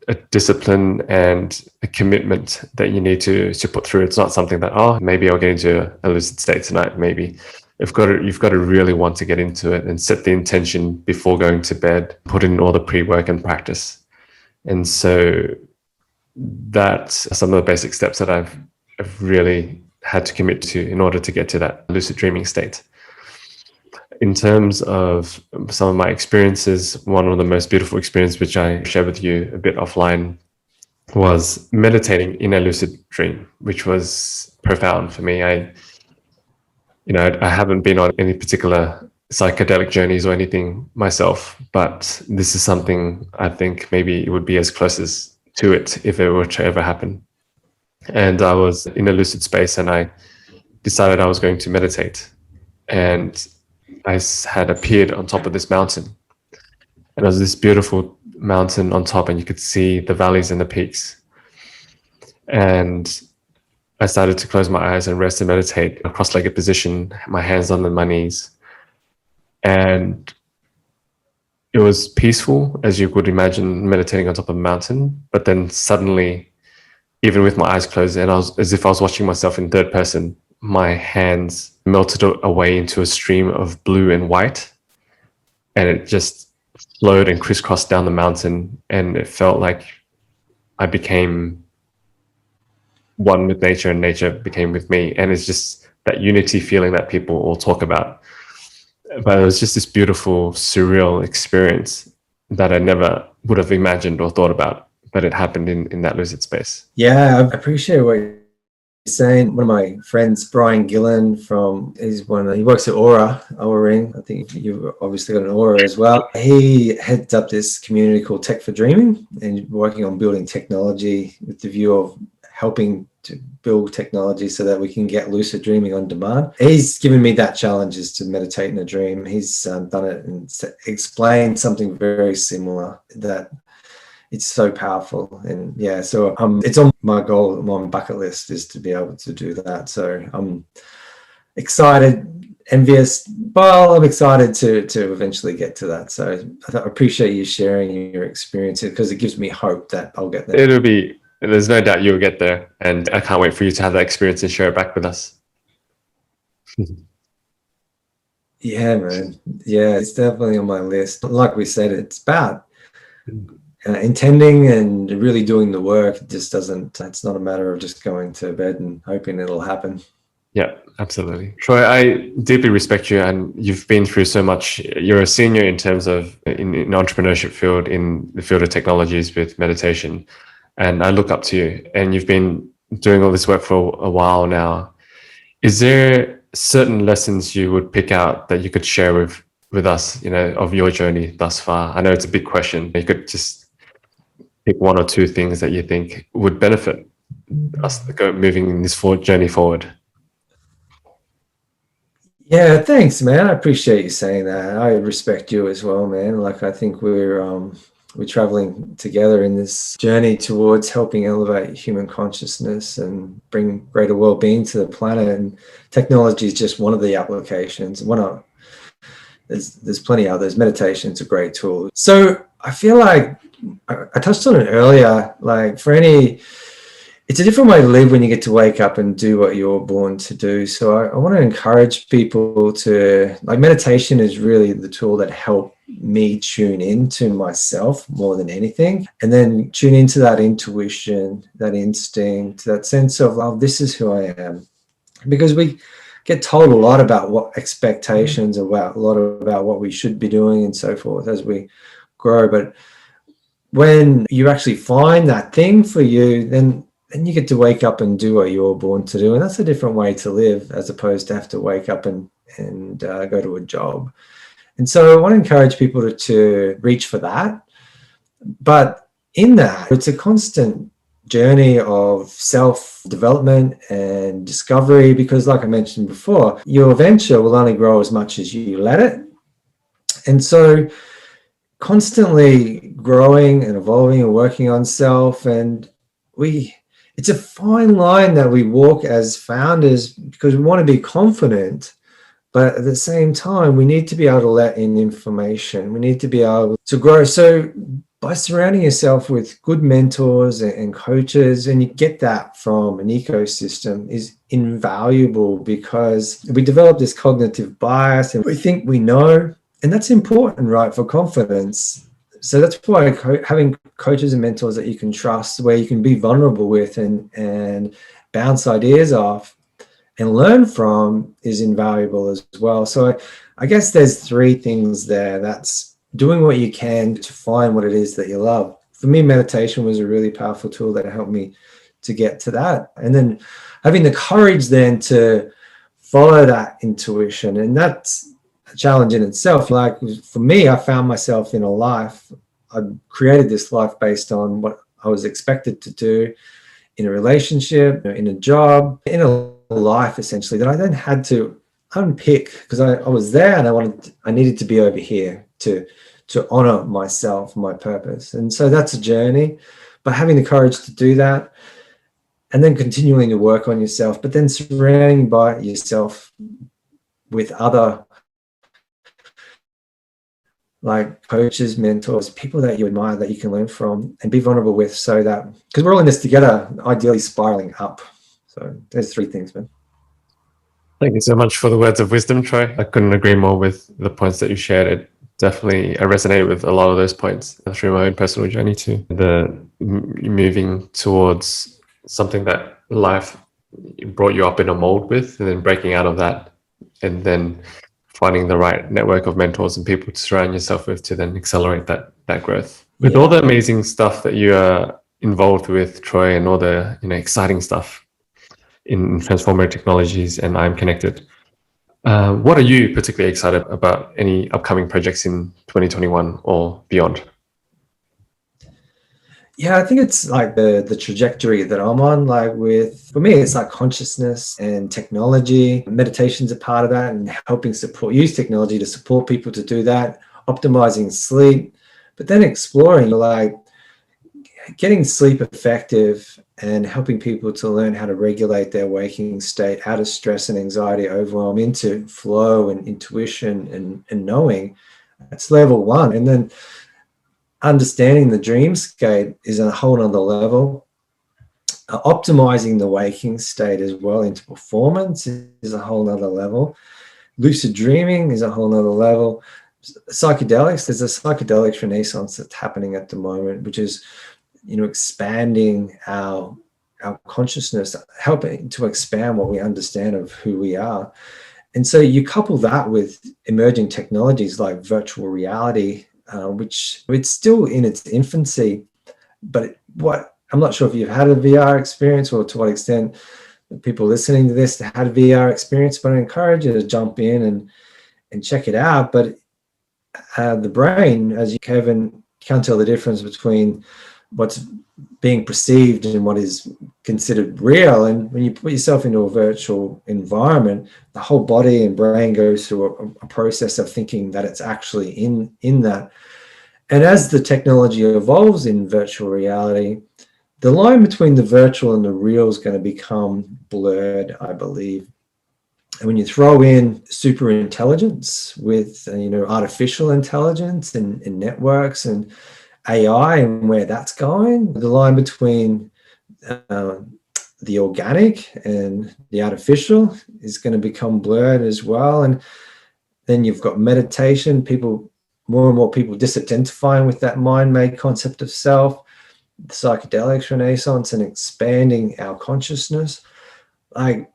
a discipline and a commitment that you need to put through. It's not something that, oh, maybe I'll get into a lucid state tonight. Maybe you've got to really want to get into it and set the intention before going to bed, put in all the pre-work and practice. And so that's some of the basic steps that I've really had to commit to in order to get to that lucid dreaming state. In terms of some of my experiences, one of the most beautiful experiences, which I shared with you a bit offline, was meditating in a lucid dream, which was profound for me. I haven't been on any particular psychedelic journeys or anything myself, but this is something I think maybe it would be as close as to it if it were to ever happen. And I was in a lucid space, and I decided I was going to meditate. And I had appeared on top of this mountain. And it was this beautiful mountain on top, and you could see the valleys and the peaks. And I started to close my eyes and rest and meditate, a cross-legged position, my hands on my knees. And it was peaceful, as you would imagine meditating on top of a mountain. But then suddenly, even with my eyes closed, and I was as if I was watching myself in third person, my hands melted away into a stream of blue and white. And it just flowed and crisscrossed down the mountain. And it felt like I became one with nature, and nature became with me. And it's just that unity feeling that people all talk about. But it was just this beautiful, surreal experience that I never would have imagined or thought about, but it happened in that lucid space. Yeah, I appreciate what you're saying. One of my friends, Brian Gillen, he works at Aura Ring. I think you've obviously got an Aura as well. He heads up this community called Tech for Dreaming, and working on building technology with the view of helping to build technology so that we can get lucid dreaming on demand. He's given me that challenge, is to meditate in a dream. He's done it and explained something very similar, that it's so powerful. And yeah, so it's on my goal, my bucket list, is to be able to do that. So I'm excited, envious. Well, I'm excited to eventually get to that. So I appreciate you sharing your experience, because it gives me hope that I'll get there. There's no doubt you'll get there, and I can't wait for you to have that experience and share it back with us. Yeah, man. Yeah, it's definitely on my list. Like we said, it's about intending and really doing the work. It just doesn't, it's not a matter of just going to bed and hoping it'll happen. Yeah, absolutely. Troy, I deeply respect you, and you've been through so much. You're a senior in terms of in entrepreneurship field, in the field of technologies with meditation, and I look up to you. And you've been doing all this work for a while now. Is there certain lessons you would pick out that you could share with us, of your journey thus far? I know it's a big question. You could just pick one or two things that you think would benefit us moving this journey forward. Yeah, thanks, man. I appreciate you saying that. I respect you as well, man. Like I think we're traveling together in this journey towards helping elevate human consciousness and bring greater well-being to the planet. And technology is just one of the applications. There's plenty others. Meditation's a great tool. So I feel like I touched on it earlier. Like it's a different way to live when you get to wake up and do what you're born to do. So I want to encourage people to, like, meditation is really the tool that helped me tune into myself more than anything. And then tune into that intuition, that instinct, that sense of, oh, this is who I am. Because we get told a lot about what expectations, about a lot about what we should be doing and so forth as we grow. But when you actually find that thing for you, then you get to wake up and do what you're born to do. And that's a different way to live as opposed to have to wake up and go to a job. And so I want to encourage people to reach for that. But in that, it's a constant journey of self-development and discovery, because like I mentioned before, your venture will only grow as much as you let it. And so constantly growing and evolving and working on self, and it's a fine line that we walk as founders, because we want to be confident, but at the same time, we need to be able to let in information. We need to be able to grow. So by surrounding yourself with good mentors and coaches, and you get that from an ecosystem, is invaluable, because we develop this cognitive bias and we think we know, and that's important, right, for confidence. So that's why having coaches and mentors that you can trust, where you can be vulnerable with and bounce ideas off and learn from, is invaluable as well. So I guess there's three things there. That's doing what you can to find what it is that you love. For me, meditation was a really powerful tool that helped me to get to that. And then having the courage then to follow that intuition. And that's a challenge in itself. Like for me, I found myself in a life, I created this life based on what I was expected to do in a relationship, in a job, in a life essentially, that I then had to unpick, because I was there and I needed to be over here to honor myself, my purpose. And so that's a journey, but having the courage to do that, and then continuing to work on yourself, but then surrounding by yourself with other, like coaches, mentors, people that you admire, that you can learn from and be vulnerable with, so that, because we're all in this together, ideally spiraling up. So there's three things, man. Thank you so much for the words of wisdom, Troy. I couldn't agree more with the points that you shared. It definitely, I resonate with a lot of those points through my own personal journey too. The moving towards something that life brought you up in a mold with, and then breaking out of that, and then finding the right network of mentors and people to surround yourself with to then accelerate that growth. With all the amazing stuff that you are involved with, Troy, and all the exciting stuff in transformative technologies and I'm Connected, what are you particularly excited about? Any upcoming projects in 2021 or beyond? Yeah, I think it's like the trajectory that I'm on. Like for me, it's like consciousness and technology. Meditation's a part of that, and helping use technology to support people to do that, optimizing sleep, but then exploring, like getting sleep effective and helping people to learn how to regulate their waking state out of stress and anxiety, overwhelm, into flow and intuition and knowing. That's level one. And then understanding the dreamscape is a whole nother level. Optimizing the waking state as well into performance is a whole nother level. Lucid dreaming is a whole nother level. Psychedelics, there's a psychedelics renaissance that's happening at the moment, which is, expanding our consciousness, helping to expand what we understand of who we are. And so you couple that with emerging technologies like virtual reality, which it's still in its infancy, but I'm not sure if you've had a VR experience or to what extent people listening to this had a VR experience, but I encourage you to jump in and check it out. But the brain, as you, Kevin, can't tell the difference between what's being perceived and what is considered real. And when you put yourself into a virtual environment, the whole body and brain goes through a process of thinking that it's actually in that. And as the technology evolves in virtual reality, the line between the virtual and the real is going to become blurred, I believe. And when you throw in super intelligence with, artificial intelligence and networks and AI and where that's going, the line between the organic and the artificial is going to become blurred as well. And then you've got meditation, more and more people disidentifying with that mind-made concept of self, the psychedelics renaissance and expanding our consciousness. Like,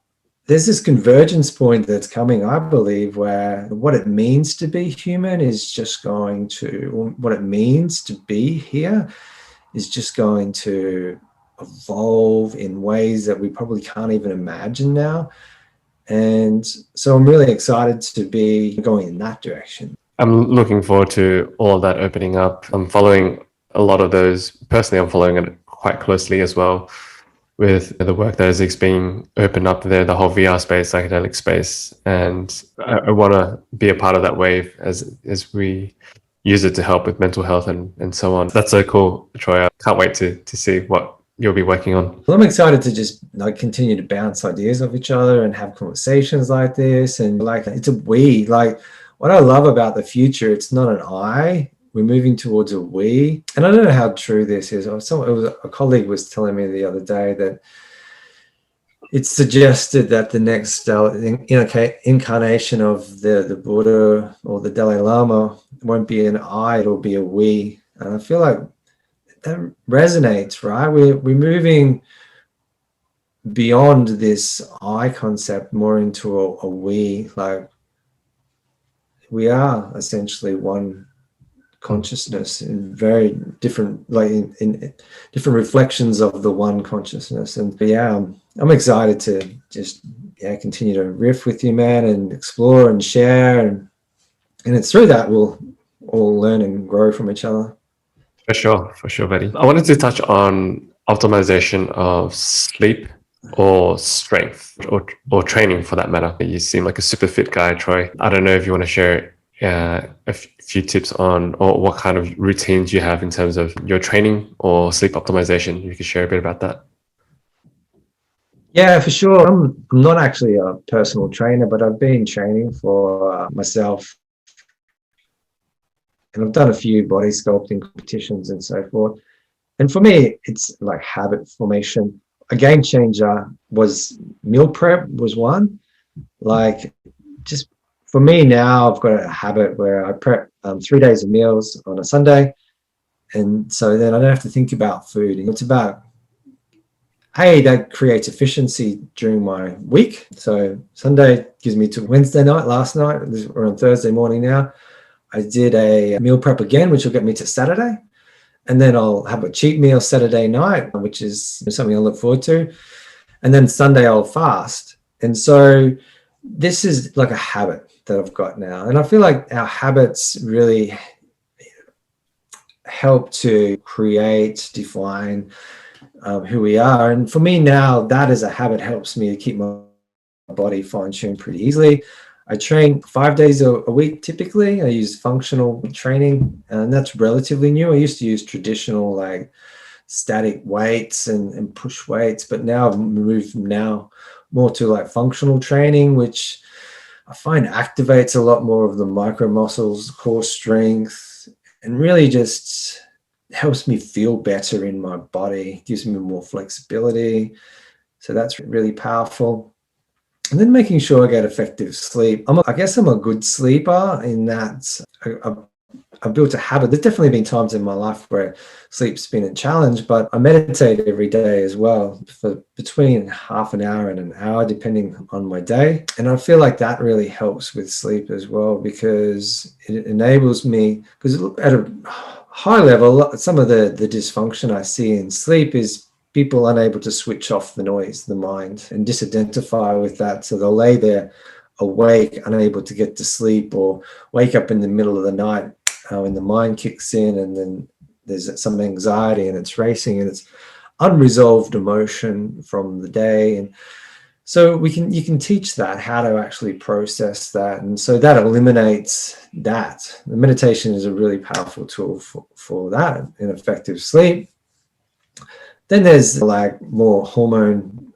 there's this convergence point that's coming, I believe, where what it means to be human is just going to, what it means to be here is just going to evolve in ways that we probably can't even imagine now. And so I'm really excited to be going in that direction. I'm looking forward to all of that opening up. I'm following a lot of those. Personally, I'm following it quite closely as well, with the work that is being opened up there, the whole VR space, psychedelic space. And I want to be a part of that wave as we use it to help with mental health and so on. That's so cool, Troy. I can't wait to see what you'll be working on. Well, I'm excited to just continue to bounce ideas off each other and have conversations like this. And it's a we. What I love about the future, it's not an I. We're moving towards a we. And I don't know how true this is. A colleague was telling me the other day that it's suggested that the next incarnation of the Buddha or the Dalai Lama won't be an I, it'll be a we. And I feel like that resonates, right? We're moving beyond this I concept more into a we. Like, we are essentially one consciousness in very different, in different reflections of the one consciousness. And I'm excited to just continue to riff with you, man, and explore and share, and it's through that we'll all learn and grow from each other. For sure, buddy. I wanted to touch on optimization of sleep or strength or training, for that matter. You seem like a super fit guy, Troy. I don't know if you want to share a few tips on or what kind of routines you have in terms of your training or sleep optimization. You could share a bit about that. Yeah, for sure. I'm not actually a personal trainer, but I've been training for myself. And I've done a few body sculpting competitions and so forth. And for me, it's like habit formation. A game changer was meal prep was one. Just for me now, I've got a habit where I prep 3 days of meals on a Sunday. And so then I don't have to think about food. And it's about, that creates efficiency during my week. So Sunday gives me to Wednesday night. Last night, we're on Thursday morning now, I did a meal prep again, which will get me to Saturday. And then I'll have a cheat meal Saturday night, which is something I look forward to. And then Sunday I'll fast. And so this is like a habit that I've got now. And I feel like our habits really help to define who we are. And for me now, that as a habit helps me to keep my body fine-tuned pretty easily. I train 5 days a week typically. I use functional training, and that's relatively new. I used to use traditional static weights and push weights, but now I've moved more to functional training, which I find activates a lot more of the micro muscles, core strength, and really just helps me feel better in my body, gives me more flexibility. So that's really powerful. And then making sure I get effective sleep. I guess I'm a good sleeper in that I've built a habit. There's definitely been times in my life where sleep's been a challenge, but I meditate every day as well for between half an hour and an hour, depending on my day. And I feel like that really helps with sleep as well, because it enables me, because at a high level, some of the dysfunction I see in sleep is people unable to switch off the noise, the mind, and disidentify with that. So they'll lay there awake, unable to get to sleep, or wake up in the middle of the night when the mind kicks in, and then there's some anxiety and it's racing and it's unresolved emotion from the day. And so you can teach that, how to actually process that. And so that eliminates that. The meditation is a really powerful tool for that in effective sleep. Then there's like more hormone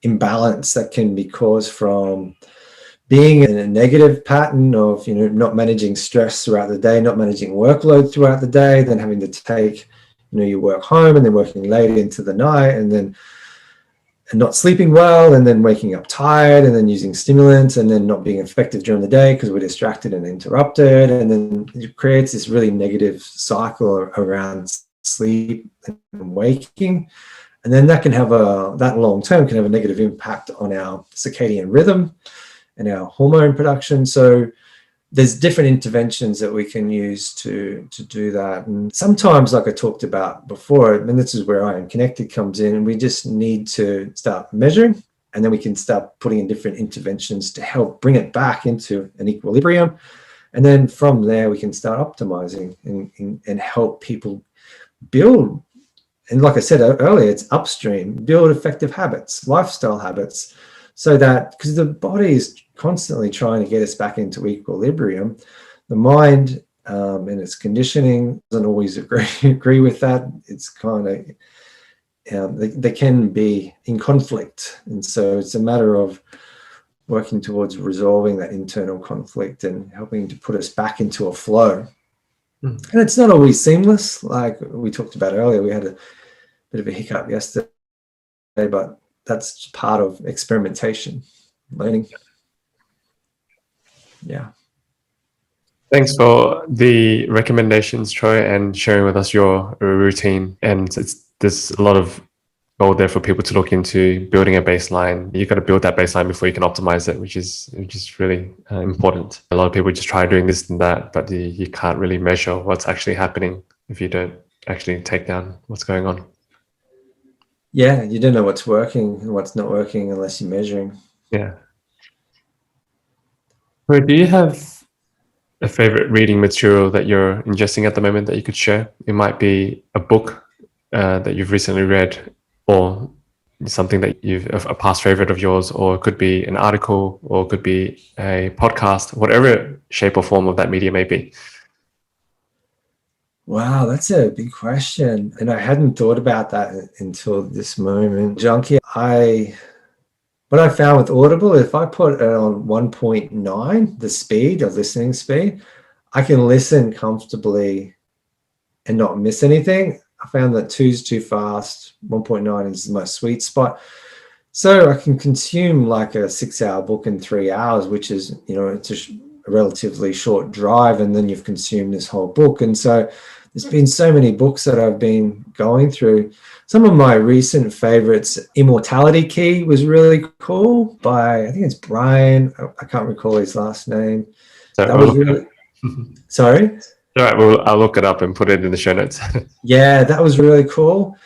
imbalance that can be caused from being in a negative pattern of, not managing stress throughout the day, not managing workload throughout the day, then having to take, your work home and then working late into the night, and not sleeping well, and then waking up tired, and then using stimulants, and then not being effective during the day because we're distracted and interrupted. And then it creates this really negative cycle around sleep and waking. And then that long term can have a negative impact on our circadian rhythm and our hormone production. So there's different interventions that we can use to do that. And sometimes, like I talked about before, and this is where I Am Connected comes in, and we just need to start measuring, and then we can start putting in different interventions to help bring it back into an equilibrium. And then from there, we can start optimizing and help people build. And like I said earlier, it's upstream, build effective habits, lifestyle habits, so that, because the body is constantly trying to get us back into equilibrium, the mind and its conditioning doesn't always agree with that. It's kind of, they can be in conflict. And so it's a matter of working towards resolving that internal conflict and helping to put us back into a flow. And it's not always seamless. Like we talked about earlier, we had a bit of a hiccup yesterday, but that's part of experimentation, learning. Yeah. Thanks for the recommendations, Troy, and sharing with us your routine. And there's a lot of gold there for people to look into, building a baseline. You've got to build that baseline before you can optimize it, which is really important. A lot of people just try doing this and that, but you can't really measure what's actually happening if you don't actually take down what's going on. Yeah, you don't know what's working and what's not working unless you're measuring. Yeah. Troy, do you have a favorite reading material that you're ingesting at the moment that you could share? It might be a book that you've recently read, or something that a past favorite of yours, or it could be an article, or it could be a podcast, whatever shape or form of that media may be. Wow, that's a big question. And I hadn't thought about that until this moment. Junkie, what I found with Audible, if I put it on 1.9, the speed of listening speed, I can listen comfortably and not miss anything. I found that 2 is too fast, 1.9 is my sweet spot. So I can consume like a 6-hour book in 3 hours, which is, it's a relatively short drive, and then you've consumed this whole book. And so there's been so many books that I've been going through. Some of my recent favorites, Immortality Key was really cool by, I think it's Brian. I can't recall his last name. That was really, sorry? All right, well, I'll look it up and put it in the show notes. Yeah, that was really cool.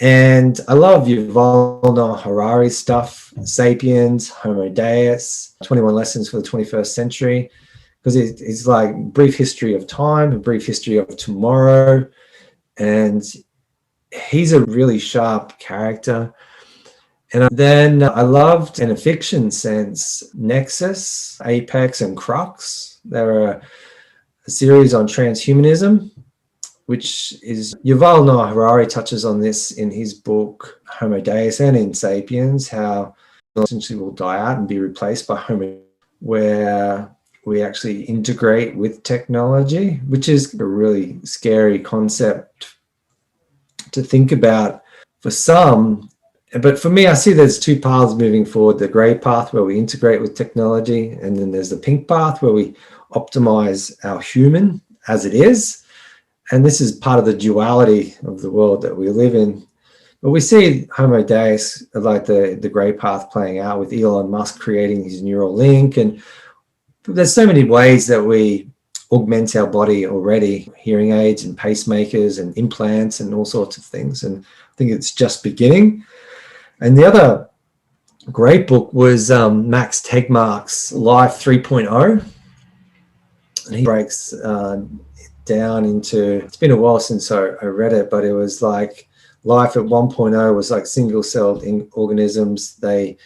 And I love Yuval Noah Harari stuff, Sapiens, Homo Deus, 21 Lessons for the 21st Century, because it's like brief history of time, a brief history of tomorrow. And he's a really sharp character. And then I loved, in a fiction sense, Nexus, Apex, and Crux. They're a series on transhumanism, which is, Yuval Noah Harari touches on this in his book Homo Deus and in Sapiens, how essentially will die out and be replaced by Homo, where we actually integrate with technology, which is a really scary concept to think about for some. But for me, I see there's two paths moving forward: the gray path where we integrate with technology, and then there's the pink path where we optimize our human as it is. And this is part of the duality of the world that we live in. But we see Homo Deus, like the gray path, playing out with Elon Musk creating his neural link. And there's so many ways that we augment our body already: hearing aids and pacemakers and implants and all sorts of things. And I think it's just beginning. And the other great book was Max Tegmark's Life 3.0. And he breaks down into, it's been a while since I read it, but it was like life at 1.0 was like single-celled organisms. They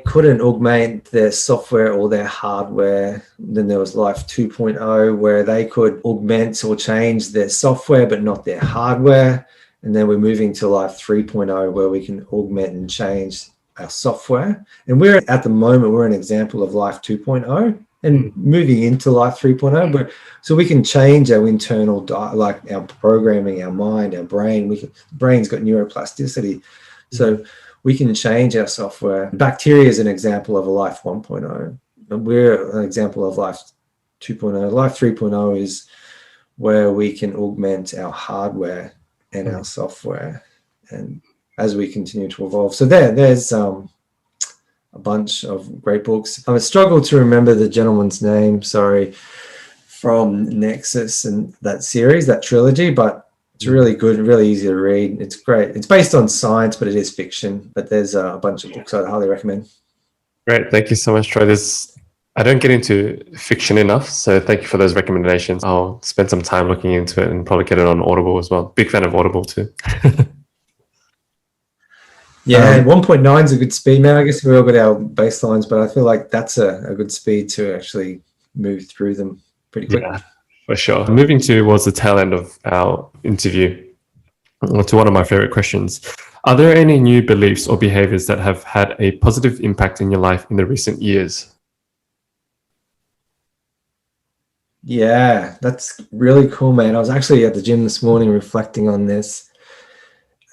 couldn't augment their software or their hardware. Then there was life 2.0 where they could augment or change their software but not their hardware. And then we're moving to life 3.0 where we can augment and change our software. And we're at the moment, we're an example of life 2.0 and moving into life 3.0. But so we can change our internal, like our programming, our mind, our brain. Brain's got neuroplasticity. So we can change our software. Bacteria is an example of a life 1.0. And we're an example of life 2.0. Life 3.0 is where we can augment our hardware and our software, and as we continue to evolve. So there's a bunch of great books. I struggle to remember the gentleman's name, sorry, from Nexus and that series, that trilogy, but it's really good, really easy to read. It's great. It's based on science, but it is fiction. But there's a bunch of books I'd highly recommend. Great. Thank you so much, Troy. I don't get into fiction enough, so thank you for those recommendations. I'll spend some time looking into it and probably get it on Audible as well. Big fan of Audible too. Yeah, 1.9 is a good speed, man. I guess we all got our baselines, but I feel like that's a good speed to actually move through them pretty quick. Yeah, for sure. Moving towards the tail end of our interview, to one of my favorite questions. Are there any new beliefs or behaviors that have had a positive impact in your life in the recent years? Yeah, that's really cool, man. I was actually at the gym this morning reflecting on this.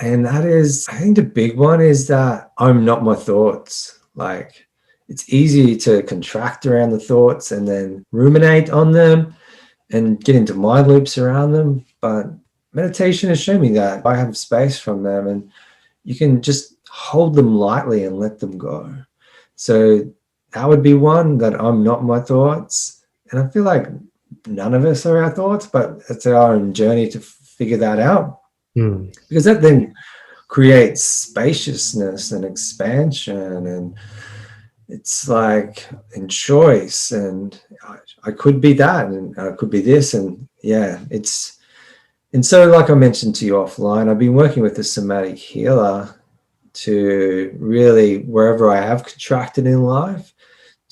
And that is, I think the big one is that I'm not my thoughts. Like, it's easy to contract around the thoughts and then ruminate on them and get into mind loops around them. But meditation has shown me that I have space from them and you can just hold them lightly and let them go. So that would be one, that I'm not my thoughts. And I feel like none of us are our thoughts, but it's our own journey to figure that out. Because that then creates spaciousness and expansion, and it's like in choice, and I could be that and I could be this, and yeah, it's, and so like I mentioned to you offline, I've been working with a somatic healer to really, wherever I have contracted in life,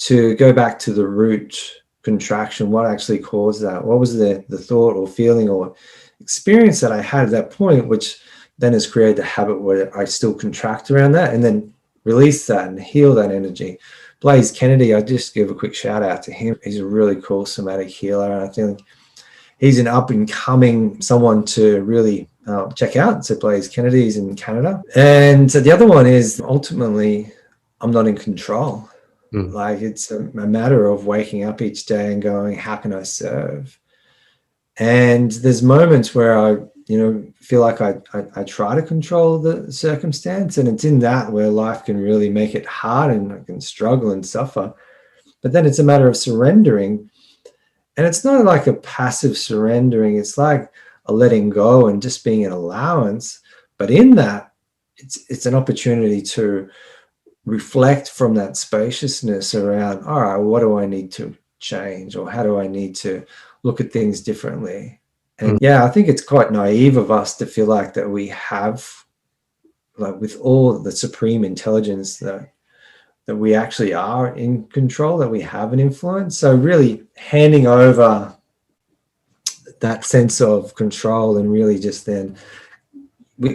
to go back to the root contraction. What actually caused that? What was the thought or feeling or experience that I had at that point, which then has created a habit where I still contract around that, and then release that and heal that energy. Blaze Kennedy, I just give a quick shout out to him. He's a really cool somatic healer, and I think he's an up and coming someone to really check out. So Blaze Kennedy is in Canada. And so the other one is, ultimately, I'm not in control. Like, it's a matter of waking up each day and going, how can I serve? And there's moments where I feel like I try to control the circumstance, and it's in that where life can really make it hard and I can struggle and suffer. But then it's a matter of surrendering, and it's not like a passive surrendering. It's like a letting go and just being an allowance. But in that, it's an opportunity to reflect from that spaciousness around, all right, what do I need to change, or how do I need to look at things differently? And yeah, I think it's quite naive of us to feel like that we have, like, with all the supreme intelligence, that we actually are in control, that we have an influence. So really handing over that sense of control, and really just then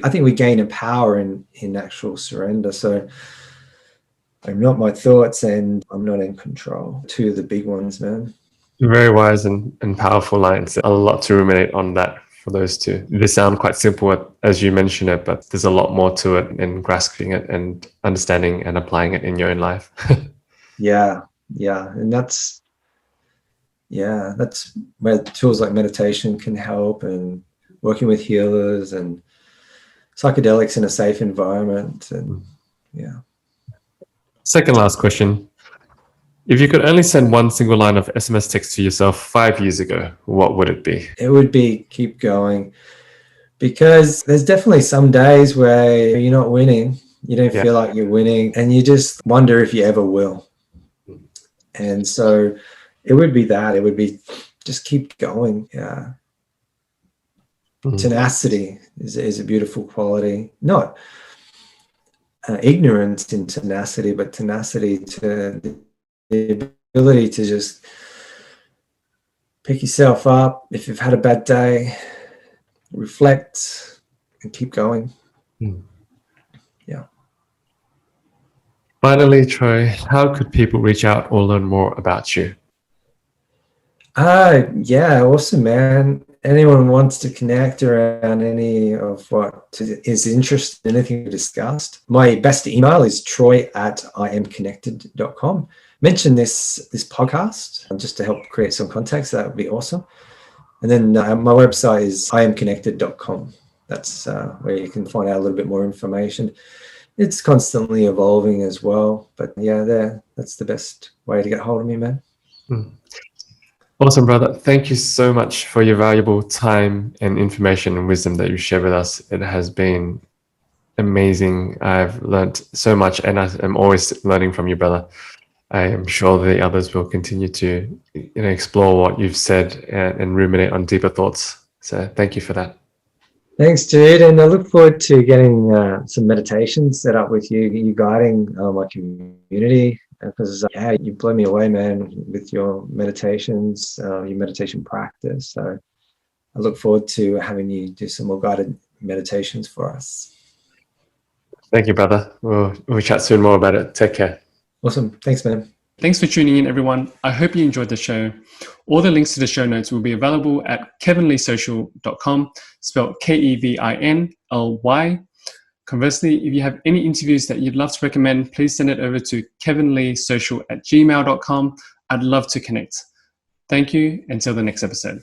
I think we gain a power in actual surrender. So I'm not my thoughts and I'm not in control. Two of the big ones, man. Very wise and powerful lines. A lot to ruminate on that for those two. They sound quite simple as you mention it, but there's a lot more to it in grasping it and understanding and applying it in your own life. Yeah. And that's where tools like meditation can help, and working with healers and psychedelics in a safe environment. And Second last question. If you could only send one single line of SMS text to yourself 5 years ago, what would it be? It would be keep going, because there's definitely some days where you're not winning. You don't feel like you're winning, and you just wonder if you ever will. And so it would be that. It would be just keep going. Yeah. Tenacity is a beautiful quality. Not ignorance in tenacity, but tenacity to the ability to just pick yourself up if you've had a bad day, reflect, and keep going. Yeah. Finally, Troy, how could people reach out or learn more about you? Yeah, awesome, man. Anyone wants to connect around any of what is interested in anything we discussed, my best email is troy@imconnected.com. Mention this podcast just to help create some context. That would be awesome. And then my website is imconnected.com. That's where you can find out a little bit more information. It's constantly evolving as well. But yeah, that's the best way to get hold of me, man. Awesome, brother. Thank you so much for your valuable time and information and wisdom that you share with us. It has been amazing. I've learned so much, and I am always learning from you, brother. I am sure the others will continue to explore what you've said and ruminate on deeper thoughts. So thank you for that. Thanks, dude. And I look forward to getting some meditations set up with you guiding my community. Because you blow me away, man, with your meditations, your meditation practice. So I look forward to having you do some more guided meditations for us. Thank you, brother. We'll chat soon more about it. Take care. Awesome. Thanks, man. Thanks for tuning in, everyone. I hope you enjoyed the show. All the links to the show notes will be available at kevinleesocial.com, spelled KEVINLY. Conversely, if you have any interviews that you'd love to recommend, please send it over to kevinleesocial@gmail.com. I'd love to connect. Thank you. Until the next episode.